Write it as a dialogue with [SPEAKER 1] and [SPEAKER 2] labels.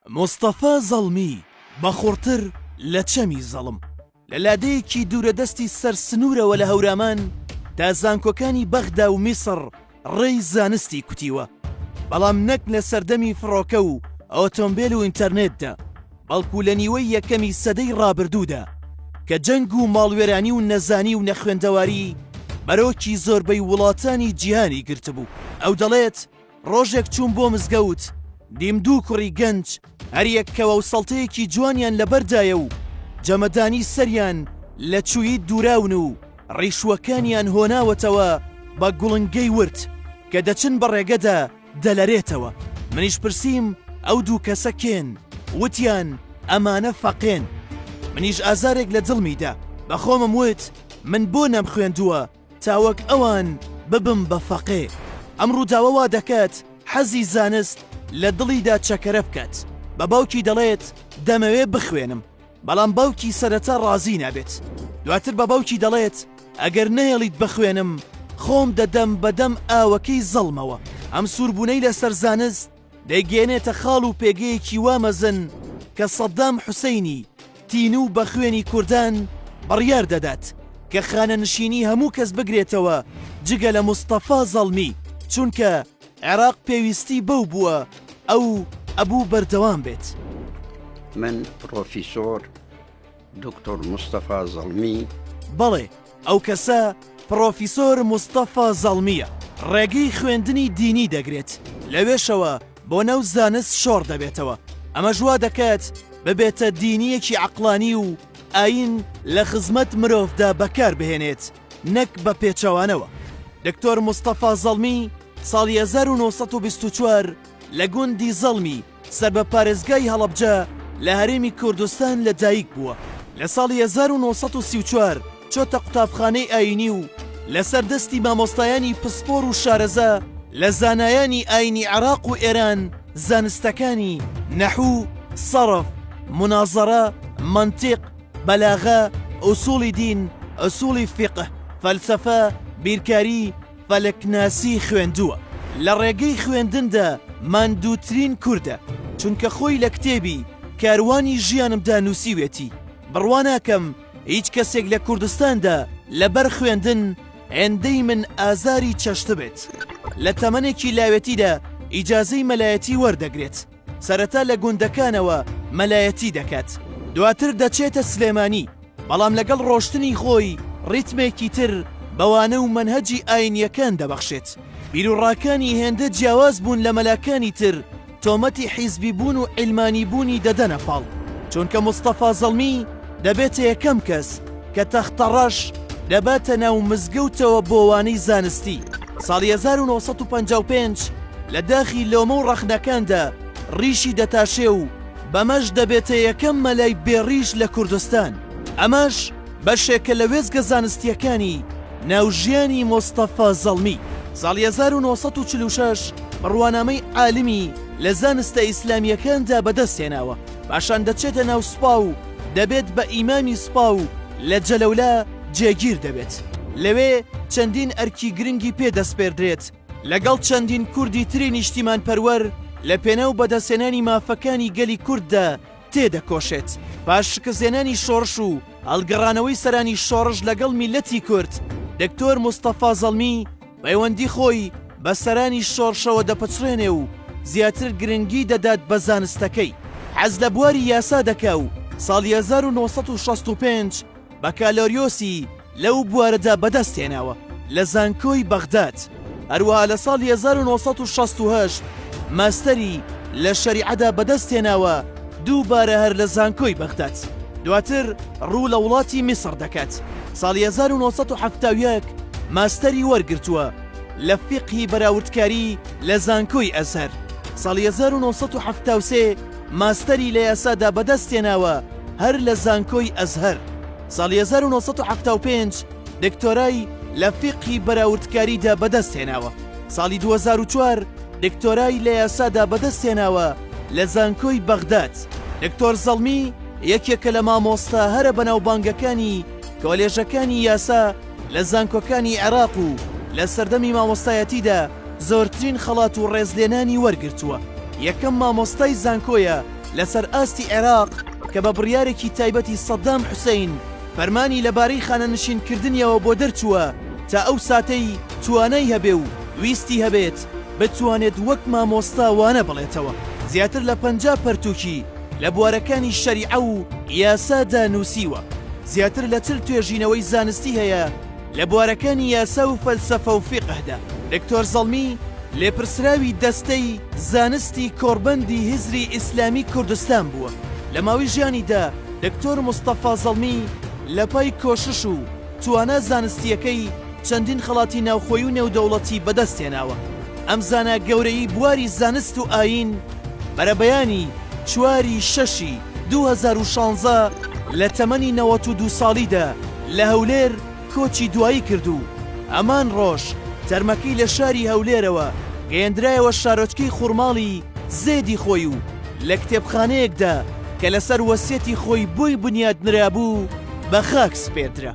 [SPEAKER 1] مستەفا زەڵمی بەخۆرتر لە چەمی زەڵم لە لادەیەکی دوورەدەستی سەر سنوورەوە لە هەورامان تا زانکۆکانی بەغدا و میسر ڕێی زانستی کوتیوە، بەڵام نەک لە سەردەمی فڕۆکە و ئۆتۆمبیل و ئینتەرنێتدا، بەڵکو لە نیوەی یەکەمی سەدەی ڕابردوودا کە جەنگ و ماڵوێرانی و نەزانی و نەخوێندەواری بەرۆکی زۆربەی وڵاتانی جیهانی گرتبوو. ئەو دەڵێت ڕۆژێک چوون بۆ مزگەوت، دیم دوو کوڕی گەنج هەریەک کەوە و سەڵتەیەکی جوانیان لەبەردایە و جەمەدانی سەریان لە چوویی دووراون و ڕیشوەکانیان هۆناوەتەوە بە گوڵنگەی ورد کە دەچن بە ڕێگەدا دەلەرێتەوە. منیش پرسییم ئەو دوو کەسە کێن؟ وتیان ئەمانە فەقێن. منیش ئازارێک لە دڵمیدا بە خۆمم وت من بۆ نەم خوێندووە تاوەک ئەوان ببم بە فەقێ. ئەم ڕووداوە وا دەکات حەزی زانست لە دڵیدا چەکەرە بکات. بە باوکی دەڵێت دەمەوێ بخوێنم، بەڵام باوکی سەرەتا ڕازی نابێت. دواتر بە باوکی دەڵێت ئەگەر نەهێڵیت بخوێنم خۆم دەدەم بەدەم ئاوەکەی زەڵمەوە. ئەم سووربوونەی لەسەر زانست دەیگەێنێتە خاڵ و پێگەیەکی وامەزن کە سەدام حوسەینی تین و بە خوێنی کوردان بڕیار دەدات کە خانەنشینی هەموو کەس بگرێتەوە جگە لە مستەفا زەڵمی، چونکە عێراق پێویستی بەو بووە ئەو ئەبوو بەردەوام بێت.
[SPEAKER 2] من پرۆفیسۆر دکتۆر مستەفا زەڵمی.
[SPEAKER 1] بەڵێ ئەو کەسە پرۆفیسۆر مستەفا زەڵمیە. ڕێگەی خوێندنی دینی دەگرێت، لەوێشەوە بۆ نەو زانست شۆڕ دەبێتەوە. ئەمە ژوا دەکات ببێتە دینیەکی عەقلانی و ئاین لە خزمەت مرۆڤدا بەکار بهێنێت، نەک بە پێچەوانەوە. دکتۆر مستەفا زەڵمی ساڵی 1924 لە گوندی زەڵمی سەر بە پارێزگای هەڵەبجە لە هەرێمی کوردستان لە دایک بووە. لە ساڵی 1934 چۆتە قوتابخانەی ئاینی و لەسەر دەستی مامۆستایانی پسپۆر و شارەزە لە زانایانی ئاینی عێراق و ئێران زانستەکانی نەحوو، سەرف، منازەرە، منتیق، بەلاغە، ئوسوڵی دین، ئوسوڵی فیقه، فەلسەفە، بیرکاری، فەلەکناسی خوێندووە. لە ڕێگەی خوێندندا ماندووترین کووردە، چونکە خۆی لە کتێبی کاروانی ژیانمدا نووسیوێتی. بڕواناکەم هیچ کەسێک لە کوردستاندا لەبەر خوێندن هێندەی من ئازاری چەشت بێت. لە تەمەنێکی لاوێتیدا ئیجازەی مەلایەتی وەردەگرێت، سەرەتا لە گوندەکانەوە مەلایەتی دەکات، دواتر دەچێتە سلێمانی، بەڵام لەگەڵ ڕۆشتنی خۆی ڕیتمێکی تر بەوانە و مەنهەجی ئاینیەکان دەبەخشێت. بیرروڕاکانی هێندە جیاواز بوون لە مەلاکانی تر، تۆمەتی حیزبی بوون و عیلمانی بوونی دەدەنە پاڵ، چونکە مستەفا زەڵمی دەبێتە یەکەم کەس کە تەختەڕەش دەباتە ناو مزگەوتەوە بۆوانەی زانستی. ساڵی 1955 لە داخی لۆمە و ڕەخنەکاندا ڕیشی دەتاشێ و بەمەش دەبێتە یەکەم مەلای بێڕیش لە کوردستان. ئەمەش بەشێکە لە وێزگە زانستیەکانی ناوژیانی مستەفا زەڵمی. ساڵی 1946 بڕوانامەی عالمی لە زانستە ئیسلامیەکاندا بەدەستێناوە، پاشان دەچێتە ناو سوپا و دەبێت بە ئیمامی سوپا و لە جەلەولا جێگیر دەبێت. لەوێ چەندین ئەرکی گرنگی پێدەسپێردرێت لەگەڵ چەندین کوردی تری نیشتیمان پەروەر لە پێناو بەدەستێنانی مافەکانی گەلی کورددا تێدەکۆشێت. پاش شکستێنانی شۆڕش و هەڵگەڕانەوەی سەرانی شۆڕش لەگەڵ میلەتی کورد، دکتۆر مستەفا زەڵمی پەیوەندی خۆی بە سەرانی شۆڕشەوە دەپەچڕێنێ و زیاتر گرنگی دەدات بە زانستەکەی. حەز لە بواری یاسا دەکا و ساڵی 1965 بە کالۆریۆسی لەو بوارەدا بەدەستێناوە لە زانکۆی بەغداد. هەروەها لە ساڵی 1968 ماستەری لە شەریعەدا بەدەستێناوە دووبارە هەر لە زانکۆی بەغداد. دواتر ڕوو لە وڵاتی میسر دەکات. ساڵی 1970 ماستەری وەرگرتووە لە فیقهی بەراوردکاری لە زانکۆی ئەزهەر. ساڵی 1973 ماستەری لە یاسادا بەدەستێناوە هەر لە زانکۆی ئەزهەر. ساڵی 1975 دکتۆرای لە فیقهی بەراوردکاریدا بەدەستێناوە. ساڵی 2004 دکتۆرای لە یاسادا بەدەستێناوە لە زانکۆی بەغداد. دکتۆر زەڵمی یەکێکە لە مامۆستا هەرە بەناوبانگەکانی کۆلێژەکانی یاسا لە زانکۆکانی عێراق و لە سەردەمی مامۆستایەتیدا زۆرترین خەڵات و ڕێزلێنانی وەرگرتووە. یەکەم مامۆستای زانکۆیە لەسەر ئاستی عێراق کە بە بڕیارێکی تایبەتی سەدام حوسەین فەرمانی لەبارەی خانەنشینکردنیەوە بۆ دەرچووە تا ئەو ساتەی توانای هەبێ و ویستی هەبێت بتوانێت وەک مامۆستا وانە بڵێتەوە. زیاتر لە 50 پەرتووکی لە بوارەکانی شەریعە و یاسادا نووسیوە. زیاتر لە 40 توێژینەوەی زانستی هەیە لە بوارەکانی یاسا و فەلسەفە و فیقهدا. دکتۆر زەڵمی لێپرسراوی دەستەی زانستی کۆڕبەندی هیزری ئیسلامی کوردستان بووە. لە ماوەی ژیانیدا دکتۆر مستەفا زەڵمی لە پای کۆشش و توانە زانستیەکەی چەندین خەڵاتی ناوخۆیی و نێودەوڵەتی بەدەستێناوە. ئەم زانە گەورەی بواری زانست و ئاین بەرەبەیانی 4/6 2016 لە تەمەنی 92 ساڵیدا لە هەولێر کۆچی دوایی کردو. ئەمان ڕۆژ تەرمەکەی لە شاری هەولێرەوە گەیەندرایەوە شارۆچکەی خوڕماڵی زێدی خۆی و لە کتێبخانەیەکدا کە لەسەر وەسیەتی خۆی بۆی بنیاد نرابوو بە خاک سپێدرا.